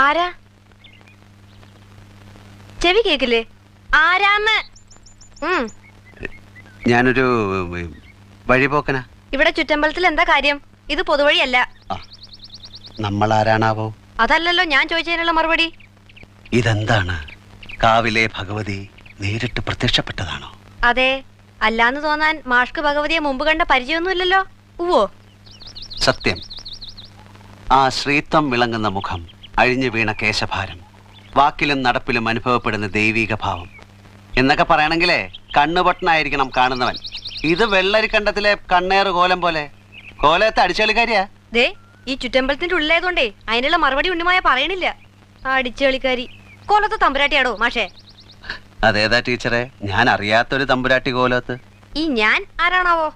ആരാ? ചെവി കേക്കില്ലേ? ആരാന്ന്? ഞാനൊരു വഴിപോക്കനാ. ഇവിടെ ചുറ്റമ്പലത്തിൽ എന്താ കാര്യം? ഇത് പൊതുവഴിയല്ല. നമ്മൾ ആരാണാവോ? അതല്ലല്ലോ ഞാൻ ചോദിച്ചതിനുള്ള മറുപടി. ഇതെന്താണ്? കാവിലെ ഭഗവതി നേരിട്ട് പ്രത്യക്ഷപ്പെട്ടതാണോ? അതെ. അല്ലാന്ന് തോന്നാൻ മാഷ്ക്ക് ഭഗവതിയെ മുമ്പ് കണ്ട പരിചയമൊന്നുമില്ലല്ലോ. ഉവ്വോ? സത്യം. ആ ശ്രീത്വം വിളങ്ങുന്ന മുഖം, അഴിഞ്ഞു വീണ കേശഭാരം, വാക്കിലും നടപ്പിലും അനുഭവപ്പെടുന്ന ദൈവീക ഭാവം എന്നൊക്കെ പറയണെങ്കിലേ കണ്ണുപൊട്ടനായിരിക്കണം കാണുന്നവൻ. ഇത് വെള്ളരിക്കണ്ടത്തിലെ കണ്ണേറ് കോലം പോലെ. കോലത്തെ അടിച്ചുകളിക്കാരിയാ. ദേ, ഈ ചുറ്റമ്പലത്തിന്റെ ഉള്ളിലായതുകൊണ്ടേ അതിനുള്ള മറുപടി ഉണ്ണിമായ പറയണില്ല. അടിച്ചുകളിക്കാരി കോലത്തെ തമ്പുരാട്ടിയാടോ മാഷേ? അതേതാ ടീച്ചറെ? ഞാൻ അറിയാത്തൊരു തമ്പുരാട്ടി കോലത്ത്. ഈ ഞാൻ ആരാണാവോ?